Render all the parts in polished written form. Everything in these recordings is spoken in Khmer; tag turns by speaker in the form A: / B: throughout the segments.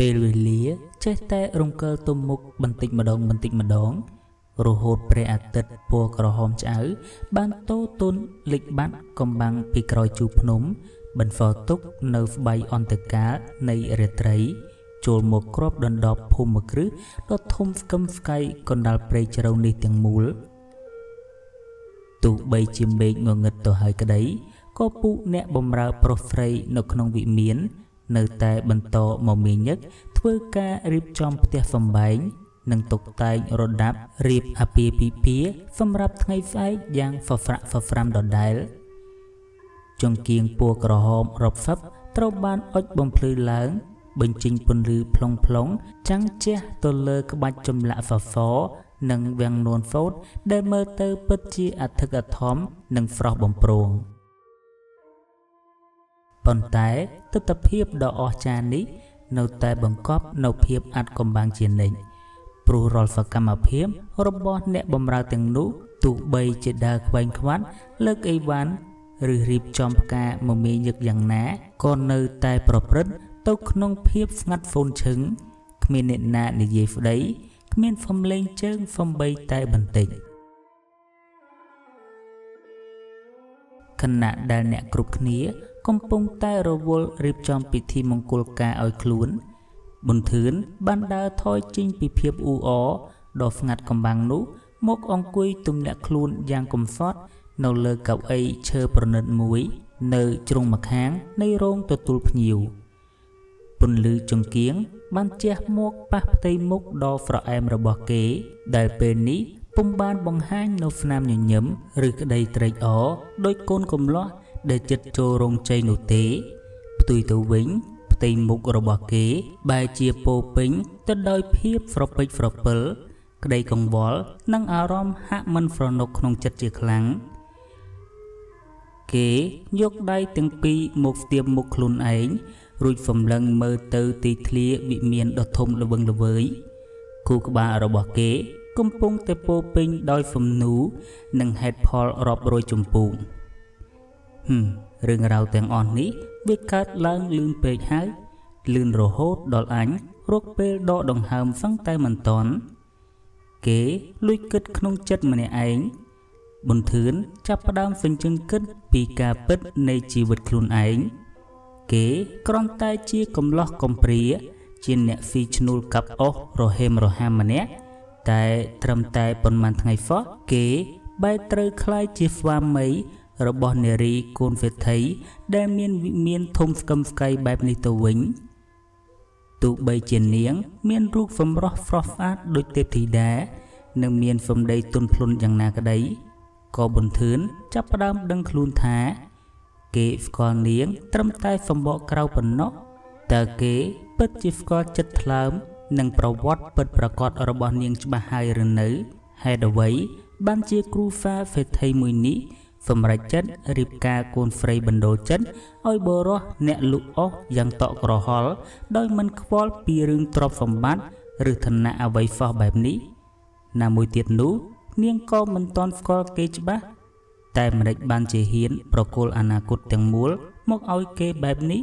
A: ពេលវេលាចេះតែរំកិលទុំមុខបន្តិចម្ដងរហូតព្រះអាទិត្យពណ៌ក្រហមឆ្អៅបានតូរទុនលិចបាត់កំបាំងពីក្រោយជួរភ្នំបន្សល់ទុកនៅស្បៃអន្តកាលនៃរាត្រីចូលមកគ្របដណ្ដប់ភូមិគ្រឹះដ៏ធំស្កឹមស្កៃកណ្ដាលព្រៃជ្រៅនេះទាំងមូលទោះបីជាមេឃងងឹតទៅហើយក្តីក៏ពួកអ្នកបម្រើប្រុសស្រីនៅក្នុងវិមាននៅតែបន្តមមាញឹកធ្វើការរៀបចំផ្ទះសម្បែងនិងតុបតែងរដាប់រៀបអាពាហ៍ពិពាហ៍សម្រាប់ថ្ងៃស្អែកយ៉ាងហ្វហ្វ្រាក់ហ្វហ្វ្រាំដដែលចង្គៀងពណ៌ក្រហមរ៉បហ្វឹបត្រូវបានអុជបំភ្លឺឡើងបញ្ចេញពន្លឺផ្លុងចាំងជះទៅលើក្បាច់ចម្លាក់ហ្វហ្វនិងវាំងនួនហ្វូតដែលមើលទៅពិតជាអធិកអធមនិងស្រស់បំព្រងប៉ុន្តែទស្សនវិជ្ជាដ៏អស្ចារ្យនេះនៅតែបង្កប់នូវភាពអាត់កំបាំងជានិច្ចព្រោះរាល់សកម្មភាពរបស់អ្នកបម្រើទាំងនោះទោះបីជាដើរខ្វែងខ្វាត់លើកអីវ៉ាន់ឬរៀបចំផ្កាមមាញឹកយ៉ាងណាក៏នៅតែប្រព្រឹត្តទៅក្នុងភាពស្ងាត់ហ្វូនឈឹងគ្មានអ្នកណានិយាយស្ដីគ្មានសំឡេងជើងសំបីតែបន្តិចខណៈដែលអ្នកគ្រប់គ្នាកំពុងតែរវល់រៀបចំពិធីមង្គលការឲ្យខ្លួនប៊ុនធឿនបានដើរថយចេញពីភាពអ៊ូអរដ៏ស្ងាត់កំបាំងនោះមកអង្គុយទម្លាក់ខ្លួនយ៉ាងកំសត់នៅលើកៅអីឈើប្រណិតមួយនៅជ្រុងម្ខាងនៃរោងទទួលភ្ញៀវពន្លឺចង្គៀងបានជះមកប៉ះផ្ទៃមុខដ៏ស្រអែមរបស់គេដែលពេលនេះពុំបានបង្ហាញនៅស្នាមញញឹមឬក្តីត្រេកអរដោយកូនកំលោះដែលចិត្តចូលរោងជ័យនោះទេផ្ទុយទៅវិញផ្ទៃមុខរបស់គេបែរជាពោពេញទៅដោយភាពស្រពេចស្រពិលក្តីកង្វល់និងអារម្មណ៍ហាក់មិនស្រណុកក្នុងចិត្តជាខ្លាំងគេយកដៃទាំងពីរមកស្ទាបមុខខ្លួនឯងរួចសម្លឹងមើលទៅទីធ្លាវិមានដ៏ធំល្វឹងល្វើយគូក្បាលរបស់គេកំពុងតែពោពេញដោយសំណួរនិងហេតុផលរាប់រយជំពូករឿងរ៉ាវទាំងអស់នេះវាកើតឡើងលឿនពេកហើយលឿនរហូតដល់អញរកពេលដកដង្ហើមសឹងតែមិនទាន់គេលួចគិតក្នុងចិត្តម្នាក់ឯងប៊ុនធឿនចាប់ផ្ដើមសញ្ជឹងគិតពីការពិតនៃជីវិតខ្លួនឯងគេគ្រាន់តែជាកំឡោះកំព្រាជាអ្នកស៊ីឈ្នួលកាប់អស់រហេមរហាមម្នាក់តែត្រឹមតែប៉ុន្មានថ្ងៃសោះគេបែរត្រូវคล้ายជាស្វាមីរបស់នារីកូនសេដ្ឋីដែលមានវិមានធំស្កឹមស្កៃបែបនេះទៅវិញទោះបីជានាងមានរូបសម្រស់ស្រស់ស្អាតដូចទេពធីតានិងមានសម្ដីទន់ភ្លន់យ៉ាងណាក្តីក៏ប៊ុនធឿនចាប់ផ្ដើមដឹងខ្លួនថាគេស្គាល់នាងត្រឹមតែសម្បកក្រៅប៉ុណ្ណោះតើគេពិតជាស្គាល់ចិត្តថ្លើមនិងប្រវត្តិពិតប្រាកដរបស់នាងច្បាស់ហើយឬនៅហេតុអ្វីបានជាគ្រូសាសេដ្ឋីមួយនេះសម្រេចចិត្តរៀបការកូនស្រីបណ្ដូលចិត្តឲ្យបរោះអ្នកលក់អស់យ៉ាងតក់ក្រហល់ដោយមិនខ្វល់ពីរឿងទ្រព្យសម្បត្តិឬឋានៈអ្វីសោះបែបនេះណាមួយទៀតនោះនាងក៏មិនទាន់ស្គាល់គេច្បាស់តែម្ដេចបានជាហ៊ានប្រគល់អនាគតទាំងមូលមកឲ្យគេបែបនេះ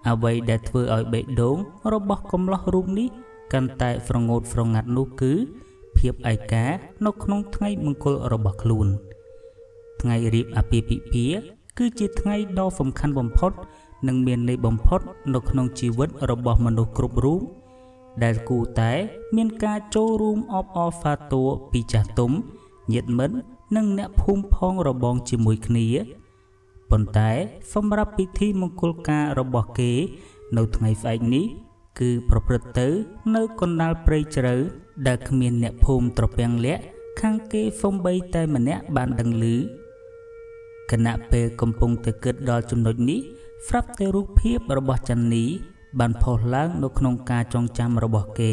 A: អ្វីដែលធ្វើឲ្យបេះដូងរបស់កំឡោះរូបនេះកាន់តែស្រងោតស្រងាត់នោះគឺភាពឯកានៅក្នុងថ្ងៃមង្គលរបស់ខ្លួនថ្ងៃរៀបអាពាហ៍ពិពាហ៍គឺជាថ្ងៃដ៏សំខាន់បំផុតនិងមានន័យបំផុតនៅក្នុងជីវិតរបស់មនុស្សគ្រប់រូបដែលគួរតែមានការចូលរួមអបអរសាទរពីចាស់ទុំញាតិមិត្តនិងអ្នកភូមិផងរបងជាមួយគ្នាប៉ុន្តែសម្រាប់ពិធីមង្គលការរបស់គេនៅថ្ងៃស្អែកនេះគឺប្រព្រឹត្តទៅនៅកណ្ដាលព្រៃជ្រៅដែលគ្មានអ្នកភូមិត្រពាំងលាក់ខាងគេសំបីតែម្នាក់បានដឹងឮគណៈពេលកំពុងតែគិតដល់ចំណុចនេះស្រាប់តែរូបភាពរបស់ច័ន្ទនីបានផុសឡើងនៅក្នុងការចងចាំរបស់គេ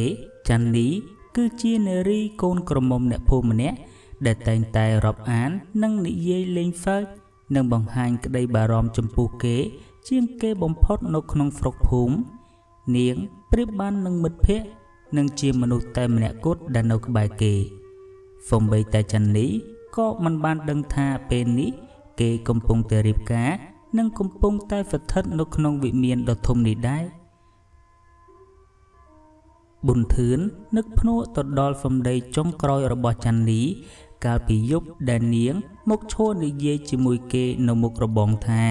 A: ច័ន្ទនីគឺជានារីកូនក្រមុំអ្នកភូមិម្នាក់ដែលតែងតែរាប់អាននិងនិយាយលេងសើចនិងបង្ហាញក្តីបារម្ភចំពោះគេជាងគេបំផុតនៅក្នុងស្រុកភូមិនាងប្រៀបបាននឹងមិត្តភក្តិនិងជាមនុស្សតែម្នាក់គត់ដែលនៅក្បែរគេសូម្បីតែច័ន្ទនីក៏មិនបានដឹងថាពេលនេះគេកំពុងតែរៀបការនិងកំពុងតែស្ថិតនៅក្នុងវិមានដ៏ធំនេះដែរ បុនធឿននឹកភ្នួទៅដល់សំដីចុងក្រោយរបស់ច័ន្ទនេះកាលពីយប់ដែលនាងមកឈរនិយាយជាមួយគេនៅមុខរបងថា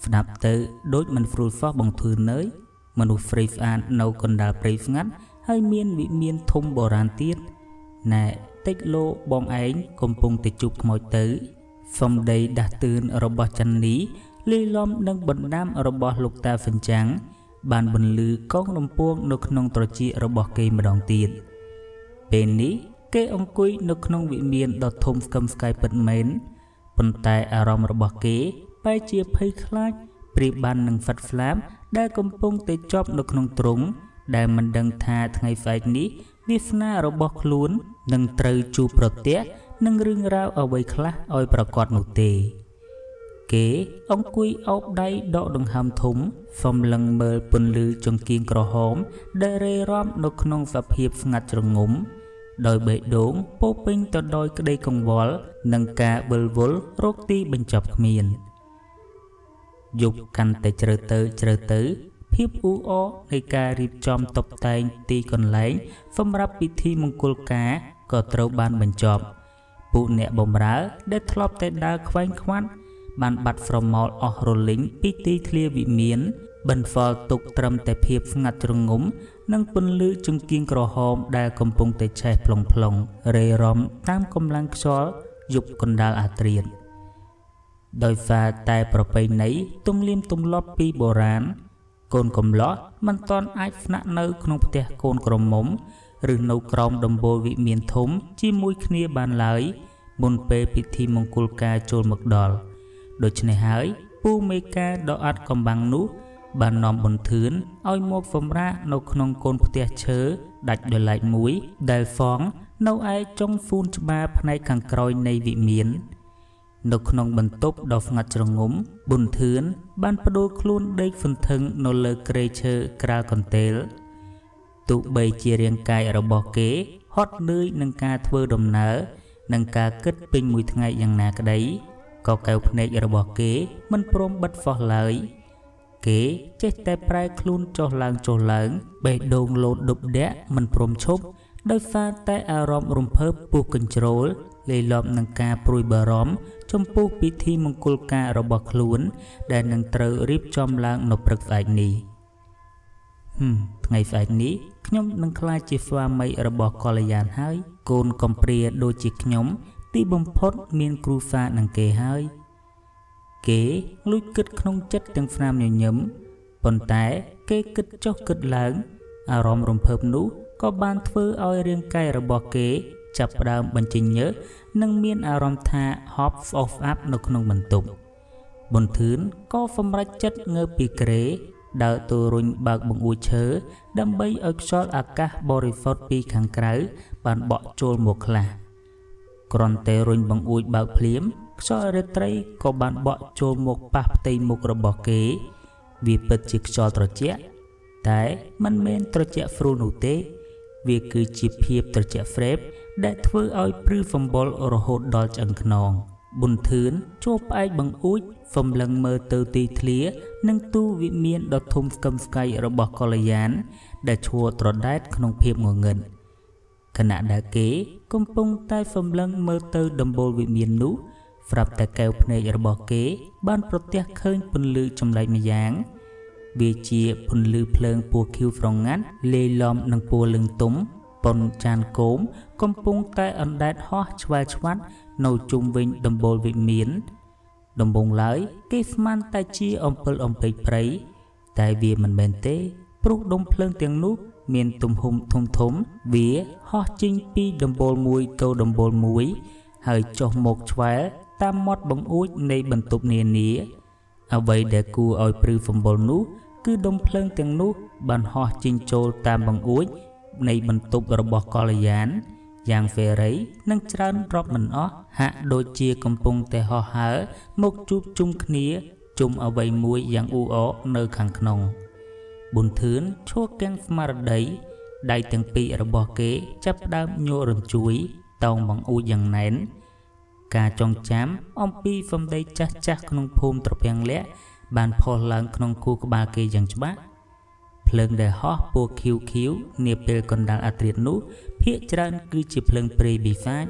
A: ស្ដាប់ទៅដូចមិនព្រួលសោះបងធឿនអើយមនុស្សហ្វ្រេស្អាតនៅកណ្ដាលព្រៃស្ងាត់ហើយមានវិមានធំបុរាណទៀតណែតិចលោបងឯងកំពុងតែជួបខ្មោចទៅសំដីដាស់តឿនរបស់ច័ន្ទនេះលាយឡំនឹងបណ្ដាំរបស់លោកតាហ្វិនចាំងបានបន្លឺកងរំពងនៅក្នុងត្រចៀករបស់គេម្ដងទៀតពេលនេះគេអង្គុយនៅក្នុងវិមានដ៏ធំស្កឹមស្កៃពិតមែនប៉ុន្តែអារម្មណ៍របស់គេបែរជាភ័យខ្លាចប្រៀបបាននឹងហ្វាត់ហ្លាមដែលកំពុងតែជាប់នៅក្នុងទ្រុងដែលមិនដឹងថាថ្ងៃស្អែកនេះវាសនារបស់ខ្លួននឹងត្រូវជួបប្រទះនឹងរឿងរ៉ាវអ្វីខ្លះឲ្យប្រកបនោះទេគេអង្គុយអោបដៃដកដង្ហើមធំសំឡឹងមើលពន្លឺចង្គៀងក្រហមដែលរេរាំនៅក្នុងសភាពស្ងាត់ជ្រងំដោយបេះដូងពោពេញទៅដោយក្តីកង្វល់និងការវិលវល់រកទីបញ្ចប់គ្មានយប់កាន់តែជ្រៅទៅភាពអ៊ូអរនៃការរៀបចំតុបតែងទីកន្លែងសម្រាប់ពិធីមង្គលការក៏ត្រូវបានបញ្ចប់ពួកអ្នកបម្រើដែលធ្លាប់តែដើរខ្វែងខ្វាត់បានបាត់ស្រមោលអស់រលីងពីទីធ្លាវិមានបន្សល់ទុកត្រឹមតែភាពស្ងាត់ជ្រងំនិងពន្លឺចង្គៀងក្រហមដែលកំពុងតែឆេះផ្លុងរេរំតាមកម្លាំងខ្យល់យប់កណ្ដាលអាត្រៀតដោយសារតែប្រពៃណីទំនៀមទម្លាប់ពីបុរាណកូនកំលោះមិនទាន់អាចស្នាក់នៅក្នុងផ្ទះកូនក្រមុំឬនៅក្រោមដំបូលវិមានធំជាមួយគ្នាបានឡើយមុនពេលពិធីមង្គលការចូលមកដល់ដូច្នេះហើយពូមេការដ៏អាត់កំបាំងនោះបាននាំបុនធឿនឲ្យមកសម្រាកនៅក្នុងកូនផ្ទះឈើដាច់ដោយឡែកមួយដែលហ្វងនៅឯចុងហ្វូនច្បារផ្នែកខាងក្រោយនៃវិមាននៅក្នុងបន្ទប់ដ៏ស្ងាត់ជ្រងំប៊ុនធឿនបានបដូរខ្លួនដេកសន្ធឹងនៅលើគ្រែឈើក្រាលកន្ទេលទោះបីជារាងកាយរបស់គេហត់នឿយនឹងការធ្វើដំណើរនិងការគិតពេញមួយថ្ងៃយ៉ាងណាក្តីក៏កែវភ្នែករបស់គេមិនព្រមបិទហ្វោះឡើយគេចេះតែប្រែខ្លួនចុះឡើងបេះដូងលោតដុបដាក់មិនព្រមឈប់ដោយសារតែអារម្មណ៍រំភើបពុះកញ្ជ្រោលលាយឡំនឹងការព្រួយបារម្ភចំពោះពិធីមង្គលការរបស់ខ្លួនដែលនឹងត្រូវរៀបចំឡើងនៅព្រឹកស្អែកនេះថ្ងៃស្អែកនេះខ្ញុំនឹងក្លាយជាស្វាមីរបស់កល្យានហើយកូនកំព្រាដូចជាខ្ញុំទីបំផុតមានគ្រូសានឹងគេហើយគេលួចគិតក្នុងចិត្តទាំងស្នាមញញឹមប៉ុន្តែគេគិតចុះគិតឡើងអារម្មណ៍រំភើបនោះក៏បានធ្វើឲ្យរាងកាយរបស់គេចាប់ផ្ដើមបញ្ចេញញើសនិងមានអារម្មណ៍ថា hop off up នៅក្នុងបន្ទប់ប៊ុនធឿនក៏សម្រេចចិត្តងើបពីគ្រែដើរទៅរុញបើកបង្អួចឈើដើម្បីឲ្យខ្យល់អាកាសបរិសុទ្ធពីខាងក្រៅបានបក់ចូលមកខ្លះគ្រាន់តែរុញបង្អួចបើកភ្លាមខ្យល់រាត្រីក៏បានបក់ចូលមកប៉ះផ្ទៃមុខរបស់គេវាពិតជាខ្យល់ត្រជាក់តែមិនមែនត្រជាក់ស្រួលនោះទេវាគឺជាភាពត្រជាក់ហ្វ្រេបដែលធ្វើឲ្យព្រឺសម្បុររហូតដល់ឆ្អឹងខ្នងប៊ុនធឿនជួបផ្អែកបង្អួចសំឡឹងមើលទៅទីធ្លានិងទូវិមានដ៏ធំស្កឹមស្កៃរបស់កល្យានដែលឈួរត្រដែតក្នុងភាពងងឹតខណៈដែលគេកំពុងតែសំឡឹងមើលទៅដំបូលវិមាននោះស្រាប់តែកែវភ្នែករបស់គេបានប្រទះឃើញពន្លឺចម្លែកម្យ៉ាងវាជាពន្លឺភ្លើងពណ៌ខៀវស្រងាត់លាយឡំនឹងពណ៌លឹងទុំប៉ុនចានគោមកំពុងតែអណ្ដែតហោះឆ្វែលឆ្វាត់នៅជុំវិញដំបូលវិមានដំបងឡើយគេស្មានតែជាអំពិលអំពែកព្រៃតែវាមិនមែនទេព្រោះដុំភ្លើងទាំងនោះមានទំហំធំវាហោះចេញពីដំបូលមួយទៅដំបូលមួយហើយចុះមកឆ្វែលតាមមាត់បង្អួចនៃបន្ទប់នានាអ្វីដែលគួរឲ្យព្រឺសម្បុរនោះគឺដុំភ្លើងទាំងនោះបានហោះចេញចូលតាមបង្អួចនៃបន្ទប់របស់កល្យានយ៉ាងហ្វេរីនិងច្រើនរាប់មិនអស់ហាក់ដូចជាកំពុងតែហោះហើរមកជួបជុំគ្នាជុំអ្វីមួយយ៉ាងអ៊ូអរនៅខាងក្នុងប៊ុនធឿនឈួរកាំងស្មារតីដៃទាំងពីររបស់គេចាប់ផ្ដើមញ័ររញ្ជួយតោងបង្អួចយ៉ាងណែនការចងចាំអំពីសម្ដីចាស់ក្នុងភូមិត្រពាំងលាក់បានផុសឡើងក្នុងខួរក្បាលគេយ៉ាងច្បាស់ ភ្លើងដែលហោះពណ៌ខៀវនាពេលកណ្ដាលអធ្រាត្រនោះភាគច្រើនគឺជាភ្លើងព្រៃបិសាច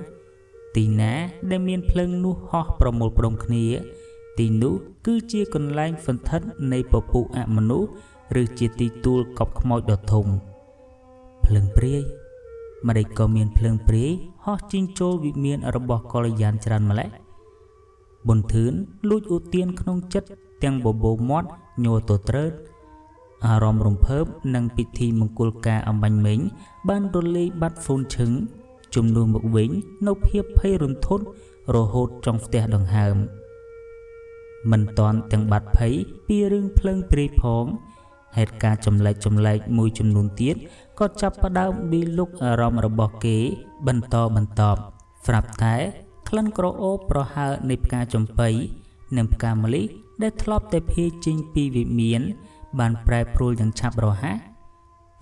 A: ទីណាដែលមានភ្លើងនោះហោះប្រមូលផ្ដុំគ្នាទីនោះគឺជាកន្លែងសន្ធិដ្ឋនៃពពួកអមនុស្សឬជាទីទួលកប់ខ្មោចដ៏ធំភ្លើងព្រាយម្ដេចក៏មានភ្លើងព្រាយហោះជិញចូលវិមានរបស់កល្យានច្រើនម្ល៉េះប៊ុនធឿនលួចឧទានក្នុងចិត្តទាំងបបោមាត់ញ័រទត្រើតអារម្មណ៍រំភើបនិងពិធីមង្គលការអំបញ្ញមិញបានរលាយបាត់ហ្វូនឈឹងជំនួសមកវិញនៅភាពភ័យរន្ធត់រហូតចង់ផ្ទះដង្ហើមមិនតាន់ទាំងបាត់ភ័យពីរឿងភ្លើងព្រាយផងហេតុការណ៍ចម្លែកមួយចំនួនទៀតក៏ចាប់ផ្ដើមពីលុកអារម្មណ៍របស់គេបន្តស្រាប់តែក្លិនក្រអូបប្រហើរនៃផ្កាចំប៉ីនិងផ្កាម្លិះដែលធ្លាប់តែភាយចេញពីវិមានបានប្រែប្រួលយ៉ាងឆាប់រហ័ស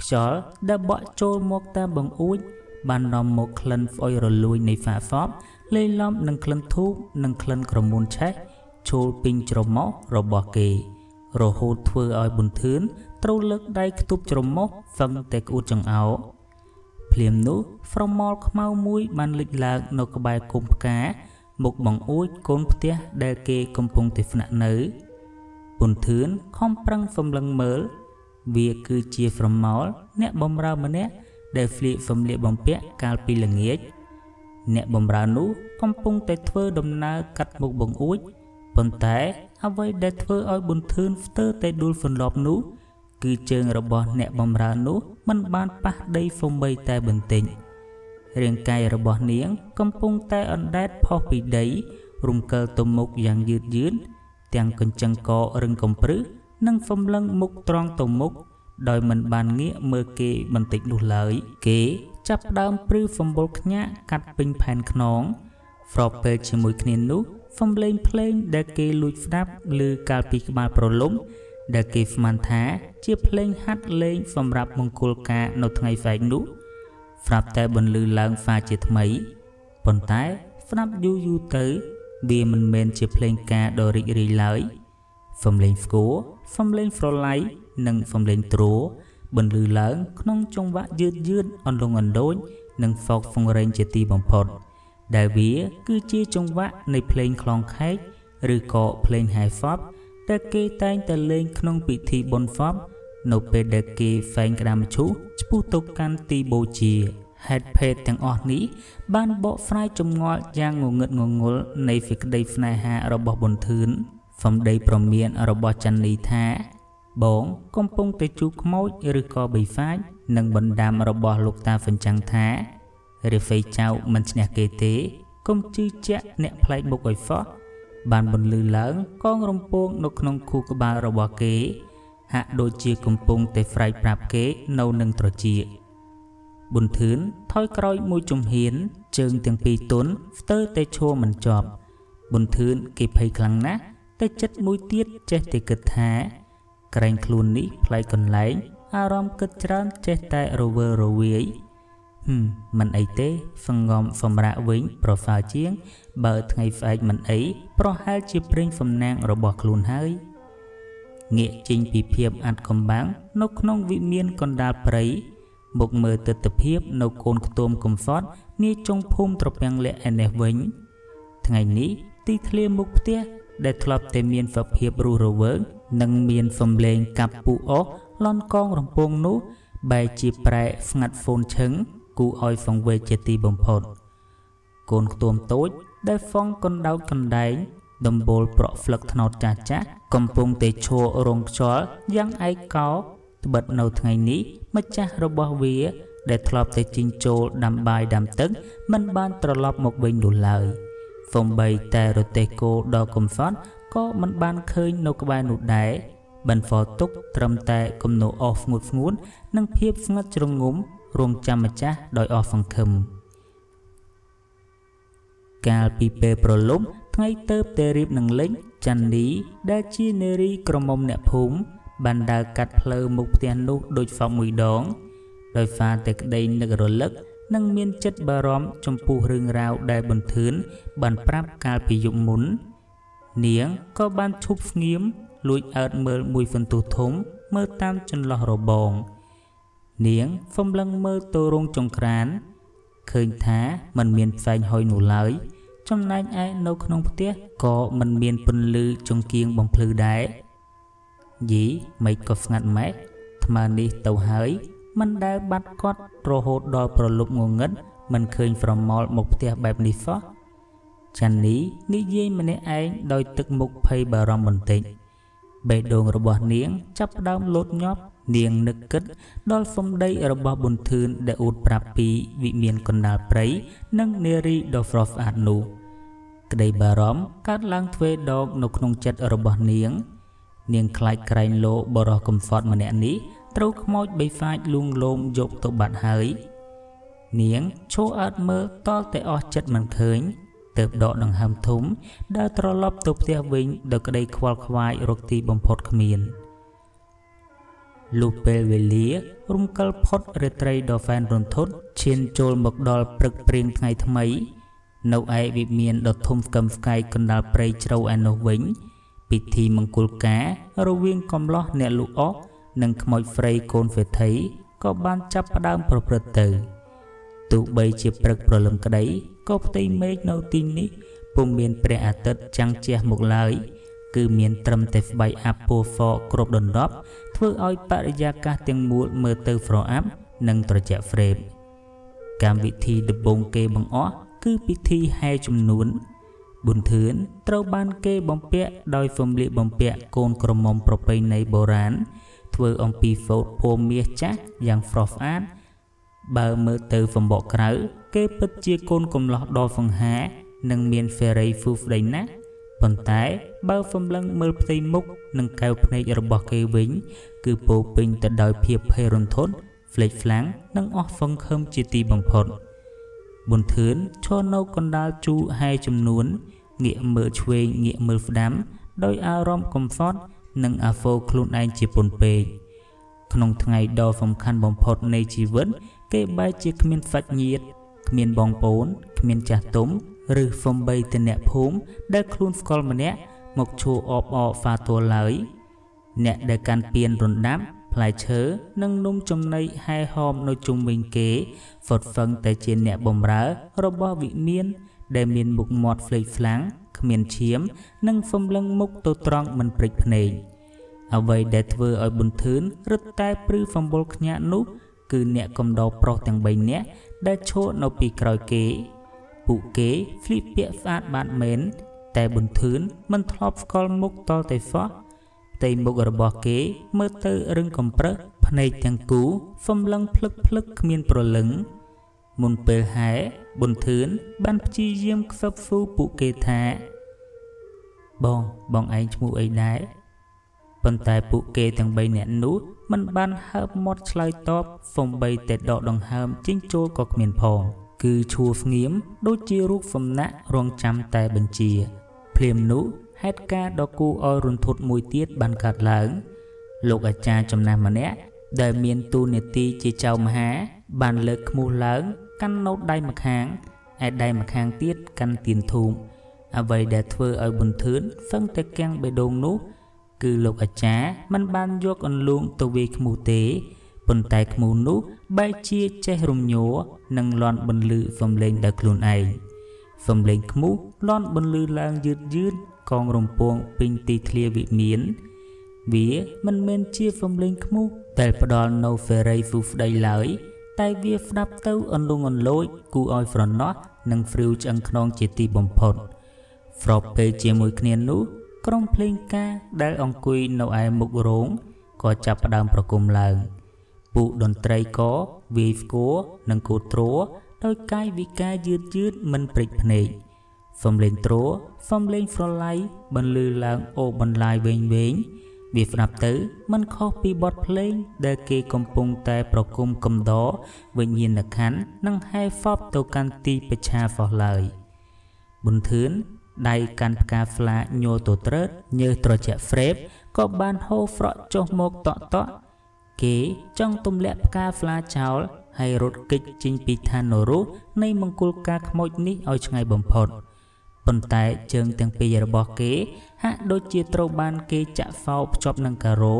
A: ខ្យល់ដែលបក់ចូលមកតាមបង្អួចបាននាំមកក្លិនផ្អុយរលួយនៃហ្វាសបលាយឡំនឹងក្លិនធូបនិងក្លិនក្រមួនឆេះចូលពេញច្រមុះរបស់គេរហូតធ្វើឲ្យប៊ុនធឿនត្រូវលើកដៃខ្ទប់ច្រមុះសឹងតែក្អួតចង្អោភ្លាមនោះស្រមោលខ្មៅមួយបានលេចឡើងនៅក្បែរគុម្ពផ្កាមុខបង្អួចកូនផ្ទះដែលគេកំពុងតែស្នាក់នៅប៊ុនធឿនខំប្រឹងសម្លឹងមើលវាគឺជាស្រមោលអ្នកបម្រើម្នាក់ដែលស្លៀកសម្លៀកបំពាក់កាលពីល្ងាចអ្នកបម្រើនោះកំពុងតែធ្វើដំណើរកាត់មុខបង្អួចប៉ុន្តែអ្វីដែលធ្វើឲ្យប៊ុនធឿនស្ទើរតែដួលសន្លប់នោះគឺជើងរបស់អ្នកបម្រើនោះមិនបានប៉ះដីសូម្បីតែបន្តិចរាងកាយរបស់នាងកំពុងតែអណ្ដែតផុសពីដីរំកិលទៅមុខយ៉ាងយឺតទាំងកញ្ចឹងករឹងកំព្រឹសនិងសម្លឹងមុខត្រង់ទៅមុខដោយមិនបានងាកមើលគេបន្តិចនោះឡើយគេចាប់ផ្ដើមព្រឺសម្បុរខ្ញាក់កាត់ពេញផែនខ្នងស្របពេលជាមួយគ្នានោះសំឡេងភ្លេងដែលគេលួចស្ដាប់ឮកាលពីក្បាលប្រលំដែលគេស្មានថាជាភ្លេងហាត់លេងសម្រាប់មង្គលការនៅថ្ងៃស្អែកនោះស្រាប់តែបន្លឺឡើងហ្វាជាថ្មីប៉ុន្តែស្ដាប់យូរទៅវាមិនមែនជាភ្លេងការដ៏រីករាយឡើយសំឡេងស្គរសំឡេងស្រឡៃនិងសំឡេងទ្របន្លឺឡើងក្នុងចង្វាក់យឺតអន្លង់អណ្ដូចនិងហ្វោកហ្វុងរែងជាទីបំផុតដែលវាគឺជាចង្វាក់នៃភ្លេងខ្លងខែកឬក៏ភ្លេងហែហ្វប់ដែលគេតែងតែលេងក្នុងពិធីបុណ្យហ្វប់នៅពេលដែលគេហ្វែងក្តាមឈូសឆ្ពោះទៅកាន់ទីបូជាហេតុភេទទាំងអស់នេះបានបកស្រាយចម្ងល់យ៉ាងងងឹតងងល់នៃសេចក្តីស្នេហារបស់ប៊ុនធឿនសម្ដីប្រមានរបស់ច័ន្ទនីថាបងកំពុងតែជួបខ្មោចឬក៏បិសាចនិងបណ្ដាំរបស់លោកតាហ្វិនចាំងថារាហ្វេចៅមិនឈ្នះគេទេកុំជឿជាក់អ្នកប្លែកមុខឲ្យសោះបានបន្លឺឡើងកងរំពងនៅក្នុងខួរក្បាលរបស់គេហាក់ដូចជាកំពុងតែស្រែកប្រាប់គេនៅនឹងត្រចៀកប៊ុនធឿនថយក្រោយមួយជំហានជើងទាំងពីរទន់ស្ទើរតែឈរមិនជាប់ប៊ុនធឿនគេភ័យខ្លាំងណាស់តែចិត្តមួយទៀតចេះតែគិតថាក្រែងខ្លួននេះប្លែកកន្លែងអារម្មណ៍គិតច្រើនចេះតែរវើរវាយមិនអីទេសង្ងំសម្រាកវិញប្រសើរជាងបើថ្ងៃស្អែកមិនអីប្រហែលជាព្រេងសំណាងរបស់ខ្លួនហើយងាកចេញពីភាពអាត់កំបាំងនៅក្នុងវិមានកណ្ដាលព្រៃមកមើលទិដ្ឋភាពនៅកូនខ្ទមកំសត់នាចុងភូមិត្រពាំងលាក់ឯនេះវិញថ្ងៃនេះទីធ្លាមុខផ្ទះដែលធ្លាប់តែមានសភាពរស់រវើកនិងមានសំឡេងកាប់ពូអស់លន់កងរំពងនោះបែរជាប្រែស្ងាត់ហ្វូនឈឹងគូឲ្យសង្វេគជាទីបំផុតកូនខ្ទមតូចដែលហ្វង់កណ្ដោចកណ្ដែងដំបូលប្រក់ស្លឹកត្នោតចាស់កំពុងតែឈររងខ្យល់យ៉ាងឯកោត្បិតនៅថ្ងៃនេះម្ចាស់របស់វាដែលធ្លាប់តែជិញ្ចូលដាំបាយដាំទឹកមិនបានត្រឡប់មកវិញនោះឡើយសូម្បីតែរទេះគោដ៏កំសត់ក៏មិនបានឃើញនៅក្បែរនោះដែរបានហ្វល់ទុកត្រឹមតែគំនោអស់ស្ងួតនិងភាពស្ងាត់ជ្រងំរងចាំម្ចាស់ដោយអស់សង្ឃឹមកាលពីពេលប្រលំថ្ងៃទៅតែរៀបនឹងលេចច័ន្ទនីដែលជានារីក្រមុំអ្នកភូមិបានដើរកាត់ផ្លូវមុខផ្ទះនោះដូចសពមួយដងដោយសារតែក្តីនឹករលឹកនិងមានចិត្តបារម្ភចំពោះរឿងរ៉ាវដែលប៊ុនធឿនបានប្រាប់កាលពីយប់មុននាងក៏បានឈប់ស្ងៀមលួចអើតមើលមួយសន្ទុះធំ មើលតាមចន្លោះរបងនាងហ្វឹមលឹងមើលទៅរោងចង្ក្រានឃើញថាมันមានផ្សែងហុយនោះឡើយចំណែកឯនៅក្នុងផ្ទះក៏មិនមានពន្លឺចង្គៀងបំភ្លឺដែរយីមិនក៏ស្ងាត់ម៉េចថ្មនេះទៅហើយមិនដែលបាត់គាត់រហូតដល់ប្រលប់ងងឹតមិនឃើញស្រមោលមកផ្ទះបែបនេះសោះចាន់នេះនិយាយម្នាក់ឯងដោយទឹកមុខភ័យបារម្ភបន្តិចបេះដូងរបស់នាងចាប់ផ្ដើមលោតញាប់នាងនឹកគិតដល់សម្ដីរបស់ប៊ុនធឿនដែលអួតប្រាប់ពីវិមានកណ្ដាលព្រៃនិងនារីដ៏ស្រស់ស្អាតនោះក្តីបារម្ភកើតឡើងទ្វេដងនៅក្នុងចិត្តរបស់នាងខ្លាចក្រែងលោបរោះកំសត់ម្នាក់នេះត្រូវខ្មោចបិសាចលួងលោមយកទៅបាត់ហើយនាងឈរអើតមើលតលតែអស់ចិត្តមិនឃើញទើបដកដង្ហើមធំដើរត្រឡប់ទៅផ្ទះវិញដោយក្តីខ្វល់ខ្វាយរកទីបំផុតគ្មានលុះពេលវេលារំកិលផុតរាត្រីដ៏សែនរន្ធត់ឈានចូលមកដល់ព្រឹកព្រៀងថ្ងៃថ្មីនៅឯវិមានដ៏ធំស្កឹមស្កៃកណ្ដាលព្រៃជ្រៅឯនោះវិញពិធីមង្គលការរវាងកំឡោះអ្នកលូអស់និងខ្មោចហ្វ្រៃកូនវេថីក៏បានចាប់ផ្ដើមប្រព្រឹត្តទៅទោះបីជាព្រឹកព្រលឹមក្តីក៏ផ្ទៃមេឃនៅទីនេះពុំមានព្រះអាទិត្យចាំងជះមកឡើយគឺមានត្រឹមតែស្បៃអាប់ពណ៌សគ្របដណ្ដប់ធ្វើឲ្យបរិយាកាសទាំងមូលមើលទៅស្រអាប់និងត្រជាក់ហ្វ្រេបកម្មវិធីដំបូងគេបង្អស់គឺពិធីហែជំនួនប៊ុនធឿនត្រូវបានគេបំពាក់ដោយសម្លៀកបំពាក់កូនក្រមុំប្រពៃណីបុរាណធ្វើអំពីសូត្រពណ៌មាសចាស់យ៉ាងស្រស់ស្អាតបើមើលទៅសម្បកក្រៅគេពិតជាកូនកំលោះដ៏សង្ហានិងមានហ្វេរីហ្វូស្ដីណាស់ប៉ុន្តែបើសម្លឹងមើលផ្ទៃមុខនិងកែវភ្នែករបស់គេវិញគឺពោពេញទៅដោយភាពភ័យរន្ធត់ហ្វ្លេកហ្វ្លាំងនិងអស់សង្ឃឹមជាទីបំផុតប៊ុនធឿនឈរនៅកណ្ដាលជូហែចំនួនងាកមើលឆ្វេងងាកមើលស្ដាំដោយអារម្មណ៍កំសត់និងអាហ្វូខ្លួនឯងជាពន់ពេកក្នុងថ្ងៃដ៏សំខាន់បំផុតនៃជីវិតគេបែរជាគ្មានសាច់ញាតិគ្មានបងប្អូនគ្មានចាស់ទុំឬសូម្បីតែអ្នកភូមិដែលខ្លួនស្គាល់ម្នាក់មកឈួរអបអរហ្វាទ័រឡើយអ្នកដែលកាន់ពៀនរណ្ដាប់ផ្លែឈើនិងនំចំណីហែហោមនៅជុំវិញគេហ្វុតហ្វឹងតែជាអ្នកបម្រើរបស់វិមានដែលមានមុខមាត់ហ្វ្លេកហ្វ្លាំងគ្មានឈាមនិងសម្លឹងមុខទៅត្រង់មិនព្រិចភ្នែកអ្វីដែលធ្វើឲ្យប៊ុនធឿនរឹតតែព្រឺសម្បុរខ្ញាក់នោះគឺអ្នកកំដរប្រុសទាំង3នាក់ដែលឈរនៅពីក្រោយគេពួកគេស្លៀកពាក់ស្អាតបាតមែនតែប៊ុនធឿនមិនធ្លាប់ស្គាល់មុខតលតែសោះផ្ទៃមុខរបស់គេមើលទៅរឹងកំប្រឹសភ្នែកទាំងគូសម្លឹងភ្លឹកគ្មានប្រលឹងមុនពេលហែប៊ុនធឿនបានព្យាយាមខ្សឹបស៊ូពួកគេថាបងឯងឈ្មោះអីដែរប៉ុន្តែពួកគេទាំង3នាក់នោះមិនបានហើបមាត់ឆ្លើយតបសូម្បីតែដកដង្ហើមចេញចូលក៏គ្មានផងគឺឈួរស្ងៀមដូចជារូបសំណាក់រងចាំតែបញ្ជាភ្លាមនោះហេតុការណ៍ដ៏គួរឲ្យរន្ធត់មួយទៀតបានកើតឡើងលោកអាចារ្យចំណាស់ម្នាក់ដែលមានតួនាទីជាចៅមហាបានលើកឃ្មោះឡើងកាន់នៅដៃម្ខាងឯដៃម្ខាងទៀតកាន់ទៀនធូបអ្វីដែលធ្វើឲ្យប៊ុនធឿនសឹងតែកាំងបេះដូងនោះគឺលោកអាចារ្យមិនបានយកអន្លូងទៅវាយឃ្មោះទេប៉ុន្តែឃ្មោះនោះបែរជាចេះរំញ័រនិងលន់បន្លឺសំឡេងដោយខ្លួនឯងសំឡេងឃ្មោះលន់បន្លឺឡើងយឺតកងរំពងពេញទីធ្លាវិមានវាមិនមែនជាសំឡេងឃ្មោះដែលផ្ដល់នៅហ្វេរីហ្វូស្ដីឡើយតែវាស្ដាប់ទៅអន្លង់អន្លោចគួរឲ្យស្រណោះនិងហ្វ្រីវឆ្អឹងខ្នងជាទីបំផុតស្របពេលជាមួយគ្នានោះក្រុមភ្លេងការដែលអង្គុយនៅឯមុខរោងក៏ចាប់ផ្ដើមប្រគំឡើងពួកតន្ត្រីក៏វាយស្គរនិងគោទ្រដោយកាយវិការយឺតមិនព្រិចភ្នែកសំឡេងទ្រសំឡេងស្រឡៃបន្លឺឡើងអូបន្លាយវែងវាស្ដាប់ទៅមិនខុសពីបទភ្លេងដែលគេកំពុងតែប្រគំកំដរវិញ្ញាណក្ខន្ធនិងហែហ្វប់ទៅកាន់ទីបច្ឆាសោះឡើយប៊ុនធឿនដៃកាន់ផ្កាស្លាញ័រទៅត្រើតញើសត្រជាក់ហ្វ្រេបក៏បានហូរស្រក់ចុះមកតក់គេចង់ទម្លាក់ផ្កាស្លាចោលហើយរត់គេចចេញពីឋាននរោនៃមង្គលការខ្មោចនេះឲ្យឆ្ងាយបំផុតប៉ុន្តែជើងទាំងពីររបស់គេហាក់ដូចជាត្រូវបានគេចាក់សោភ្ជាប់នឹងការ៉ូ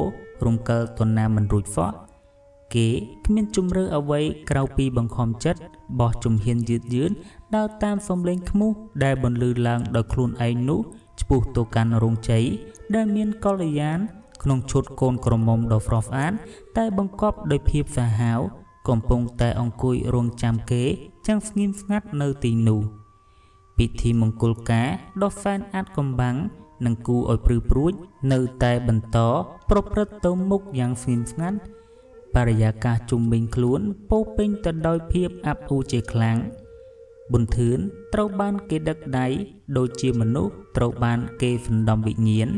A: រំកិលតណាមិនរួចហ្វក់គេគ្មានជំរឿអ្វីក្រៅពីបង្ខំចិត្តបោះជំហានយឺតដើរតាមសំឡេងខ្មុះដែលបន្លឺឡើងដោយខ្លួនឯងនោះឆ្ពោះទៅកាន់រោងជ័យដែលមានកល្យានក្នុងឈុតកូនក្រមុំដ៏ស្រស់ស្អាតតែបង្កប់ដោយភាពសាហាវកំពុងតែអង្គុយរងចាំគេចាំងស្ងៀមស្ងាត់នៅទីនោះពិធីមង្គលការដ៏សែនអាតកំបាំងនិងគូឲ្យព្រឺព្រួចនៅតែបន្តប្រព្រឹត្តទៅមុខយ៉ាងស្ងៀមស្ងាត់បរិយាកាសជុំវិញខ្លួនពោពេញទៅដោយភាពអាប់អួរជាខ្លាំងប៊ុនធឿនត្រូវបានគេដឹកដៃដូចជាមនុស្សត្រូវបានគេសណ្ដំវិញ្ញាណ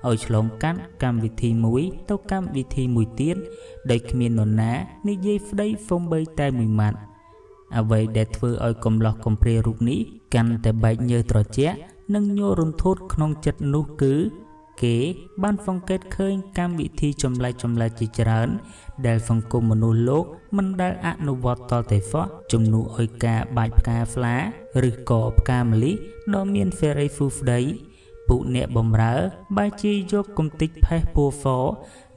A: ឲ្យឆ្លងកាត់កម្មវិធីមួយទៅកម្មវិធីមួយទៀតដោយគ្មាននរណានិយាយស្ដីសូម្បីតែមួយម៉ាត់អ្វីដែលធ្វើឲ្យកំឡោះកំព្រារូបនេះកាន់តែបែកញើសត្រជាក់និងញ័ររន្ធត់ក្នុងចិត្តនោះគឺគេបានសង្កេតឃើញកម្មវិធីចម្លែកជាច្រើនដែលសង្គមមនុស្សលោកមិនដែលអនុវត្តតតែសោះជំនួសឲ្យការបាចផ្កាស្លាឬក៏ផ្កាម្លិះដ៏មានសេរីហ្វូស្ដីពួកអ្នកបម្រើបែរជាយកគំតិចផេះពណ៌ស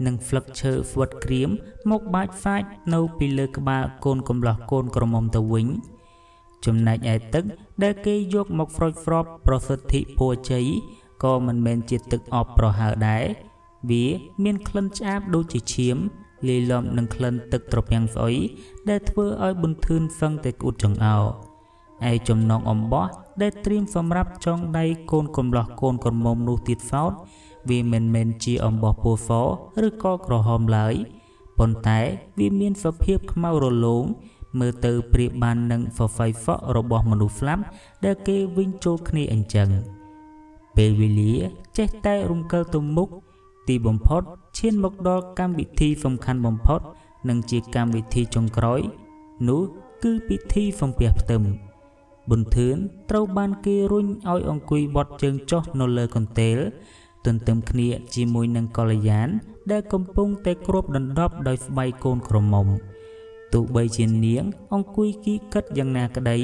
A: និងស្លឹកឈើស្វិតក្រៀមមកបាចសាច់នៅពីលើក្បាលកូនកំលោះកូនក្រមុំទៅវិញចំណែកឯទឹកដែលគេយកមកស្រោចស្រពប្រសិទ្ធិពរជ័យក៏មិនមែនជាទឹកអប់ប្រហើរដែរវាមានក្លិនឆ្អាបដូចជាឈាមលាយឡំនឹងក្លិនទឹកត្រពាំងស្អុយដែលធ្វើឲ្យប៊ុនធឿនសឹងតែក្អួតចង្អោរឯចំណងអំបោះដែលត្រៀមសម្រាប់ចងដៃកូនកំលោះកូនក្រមុំនោះទៀតសោតវាមិនមែនជាអំបោះពណ៌សឬក៏ក្រហមឡើយប៉ុន្តែវាមានសភាពខ្មៅរលោងមើលទៅប្រៀបបាននឹងហ្វហ្វៃហ្វក់របស់មនុស្សស្លាប់ដែលគេវិញចូលគ្នាអញ្ចឹងពេលវេលាចេះតែរំកិលទៅមុខទីបំផុតឈានមកដល់កម្មវិធីសំខាន់បំផុតនិងជាកម្មវិធីចុងក្រោយនោះគឺពិធីសំពះផ្ទឹមប៊ុនធឿនត្រូវបានគេរុញឲ្យអង្គុយបត់ជើងចុះនៅលើកន្ទេលទន្ទឹមគ្នាជាមួយនឹងកល្យានដែលកំពុងតែគ្របដណ្ដប់ដោយស្បៃកូនក្រមុំទោះបីជានាងអង្គុយគីកិតយ៉ាងណាក្តី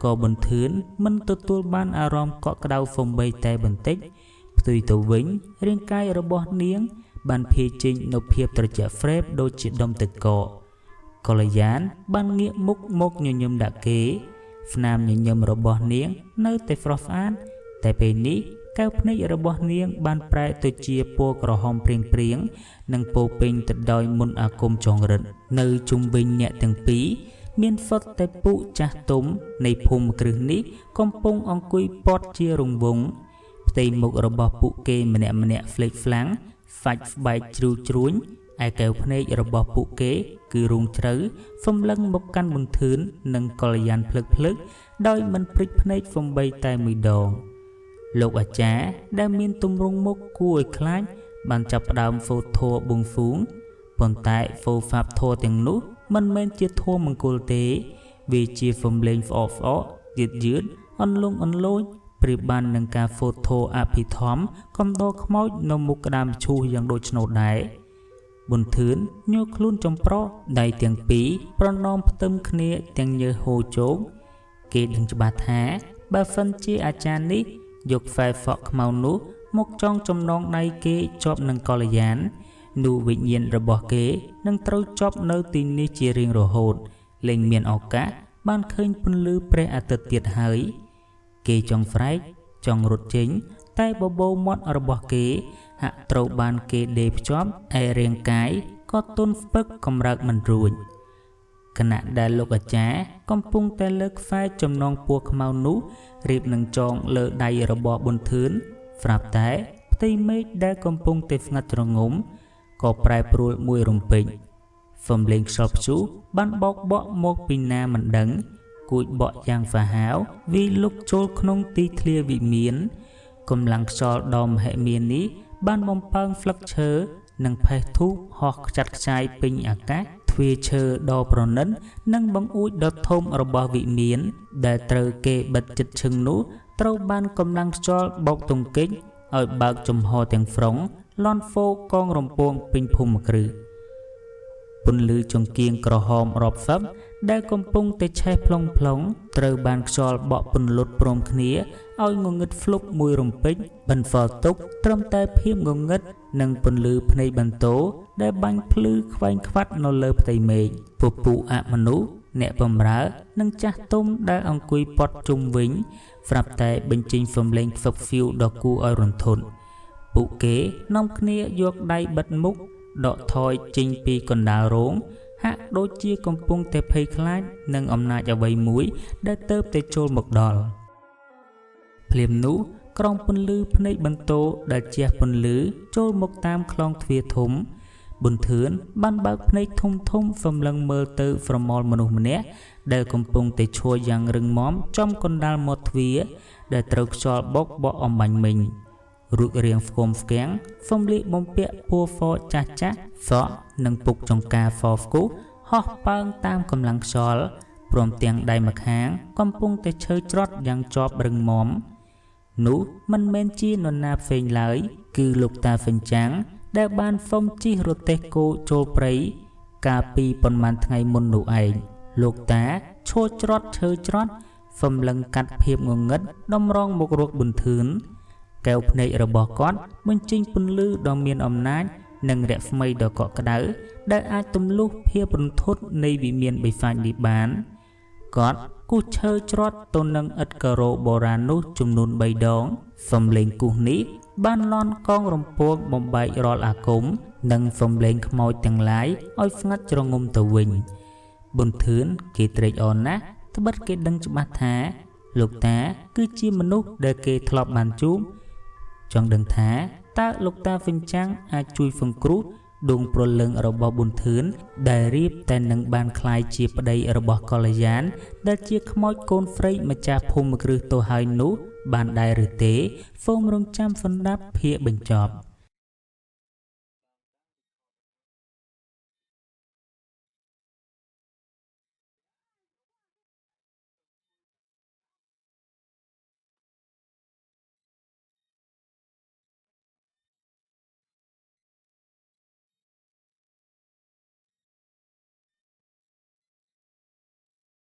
A: ក៏ប៊ុនធឿនមិនទទួលបានអារម្មណ៍កក់ក្ដៅសូម្បីតែបន្តិចផ្ទុយទៅវិញរាងកាយរបស់នាងបានភាចេញនូវភាពត្រជាក់ស្រេបដូចជាដុំទឹកកកកល្យានបានងាកមុខមកញញឹមដាក់គេស្នាមញញឹមរបស់នាងនៅតែស្រស់ស្អាតតែពេលនេះកែវភ្នែករបស់នាងបានប្រែទៅជាពណ៌ក្រហមព្រៀងនិងពោពេញទៅដោយមន្តអាគមចងរិតនៅជុំវិញអ្នកទាំងពីរមានសុទ្ធតែពួកចាស់ទុំនៃភូមិគ្រឹះនេះកំពុងអង្គុយព័ទ្ធជារង្វង់ផ្ទៃមុខរបស់ពួកគេម្នាក់ហ្វ្លេកហ្វ្លាំងសាច់ស្បែកជ្រូចជ្រួញឯកែវភ្នែករបស់ពួកគេគឺរូងជ្រៅសំឡឹងមកកាន់ប៊ុនធឿននិងកល្យានភ្លឹកដោយមិនព្រិចភ្នែកសូម្បីតែមួយដងលោកអាចារ្យដែលមានទម្រង់មុខគួរឲ្យខ្លាចបានចាប់ផ្ដើមសូត្រធម៌បួងសួងប៉ុន្តែសូរហ្វាប់ធម៌ទាំងនោះមិនមែនជាធម៌មង្គលទេវាជាសំឡេងផ្អកយឺតអន្លង់អន្លោចប្រៀបបាននឹងការសូត្រធម៌អភិធម្មកំដរខ្មោចនៅមុខក្តាមឈូសយ៉ាងដូចឆ្នោតដែរប៊ុនធឿនញ័រខ្លួនចំប្រោះដៃទាំងពីរប្រណមផ្ទឹមគ្នាទាំងញើសហូរជោគគេដឹងច្បាស់ថាបើសិនជាអាចារ្យនេះយកខ្សែសក់ខ្មៅនោះមកចងចំណងដៃគេជាប់នឹងកល្យាននោះវិញ្ញាណរបស់គេនឹងត្រូវជាប់នៅទីនេះជារៀងរហូតលែងមានឱកាសបានឃើញពន្លឺព្រះអាទិត្យទៀតហើយគេចង់ស្រែកចង់រត់ចេញតែបបោមាត់របស់គេហាក់ត្រូវបានគេដេរភ្ជាប់ឯរាងកាយក៏ទន់ស្ពឹកកម្រើកមិនរួចខណៈដែលលោកអាចារ្យកំពុងតែលើកខ្សែចំណងពណ៌ខ្មៅនោះរៀបនឹងចងលើដៃរបស់ប៊ុនធឿនស្រាប់តែផ្ទៃមេឃដែលកំពុងតែស្ងាត់ជ្រងំក៏ប្រែប្រួលមួយរំពេចសំឡេងខ្យល់ព្យុះបានបោកបក់មកពីណាមិនដឹងគួចបក់យ៉ាងសាហាវវាយលុកចូលក្នុងទីធ្លាវិមានកម្លាំងខ្យល់ដ៏មហិមានេះបានបំពើងស្លឹកឈើនិងផេះធូបហោះខ្ចាត់ខ្ចាយពេញអាកាសទ្វារឈើដ៏ប្រណិតនិងបង្អួចដ៏ធំរបស់វិមានដែលត្រូវគេបិទជិតឈឹងនោះត្រូវបានកម្លាំងខ្យល់បោកទង្គិចឲ្យបើកចំហទាំងស្រុងលន់ហ្វូកងរំពងពេញភូមិគ្រឹះពន្លឺចង្កៀងក្រហមរាប់សិបដែលកំពុងតែឆេះផ្លុងត្រូវបានខ្យល់បក់ពន្លត់ព្រមគ្នា ឲ្យងងឹតហ្វ្លុកមួយរំពេចបន្សល់ទុកត្រឹមតែភាពងងឹតនិងពន្លឺភ្នែកបន្ទោដែលបាញ់ភ្លឺខ្វែងខ្វាត់នៅលើផ្ទៃមេឃពពុះអមនុស្សអ្នកបម្រើនិងចាស់ទុំដែលអង្គុយព័ទ្ធជុំវិញស្រាប់តែបញ្ចេញសំឡេងខ្សឹបហ្វៀវដ៏គួរឲ្យរន្ធត់ពួកគេនាំគ្នាយកដៃបិទមុខដកថយចេញពីកណ្ដាលរោងហាក់ដូចជាកំពុងតែភ័យខ្លាចនឹងអំណាចអ្វីមួយដែលទើបតែចូលមកដល់ភ្លាមនោះក្រោមពន្លឺភ្នែកបន្ទោដែលជះពន្លឺចូលមកតាមខ្លោងទ្វារធំប៊ុនធឿនបានបើកភ្នែកធំធំសម្លឹងមើលទៅស្រមោលមនុស្សម្នាក់ដែលកំពុងតែឈរយ៉ាងរឹងមាំចំកណ្ដាលមាត់ទ្វារដែលត្រូវខ្យល់បក់អំបាញ់មិញរូបរាងស្គមស្គាំងសំលៀកបំពាក់ពណ៌សចាស់ចាស់សក់និងពុកចង្ការសស្គូហោះប៉ើងតាមកម្លាំងខ្យល់ព្រមទាំងដៃម្ខាងកំពុងតែឈើច្រត់យ៉ាងជាប់រឹងមាំនោះមិនមែនជានរណាផ្សេងឡើយគឺលោកតាហ្វិនចាំងដែលបានសុំជិះរទេះគោចូលព្រៃកាលពីប៉ុន្មានថ្ងៃមុននោះឯងលោកតាឈរច្រត់ឈើច្រត់សំឡឹងកាត់ភាពងងឹតតម្រង់មករកប៊ុនធឿនកែវភ្នែករបស់គាត់បញ្ចេញពន្លឺដ៏មានអំណាចនិងរស្មីដ៏កក់ក្ដៅដែលអាចទម្លុះភាពរន្ធត់នៃវិមានបិសាចនេះបានគាត់គូសឈើច្រត់ទៅនឹងឥដ្ឋការ៉ូបុរាណនោះចំនួន3ដងសំឡេងគូសនេះបានលន់កងរំពងបំបែករាល់អាគមនិងសំឡេងខ្មោចទាំងឡាយឲ្យស្ងាត់ជ្រងំទៅវិញប៊ុនធឿនគេត្រេកអរណាស់ត្បិតគេដឹងច្បាស់ថាលោកតាគឺជាមនុស្សដែលគេធ្លាប់បានជួបចង់ដឹងថាតើលោកតាហ្វិនចាំងអាចជួយសង្គ្រោះដួងព្រលឹងរបស់ប៊ុនធឿនដែលរៀបតែនឹងបានคล้ายជាប្តីរបស់កល្យានដែលជាខ្មោចកូនស្រីម្ចាស់ភូមិគ្រឹះទៅហើយនោះបានដែរឬទេសូមរងចាំស្ដាប់ភាគបញ្ចប់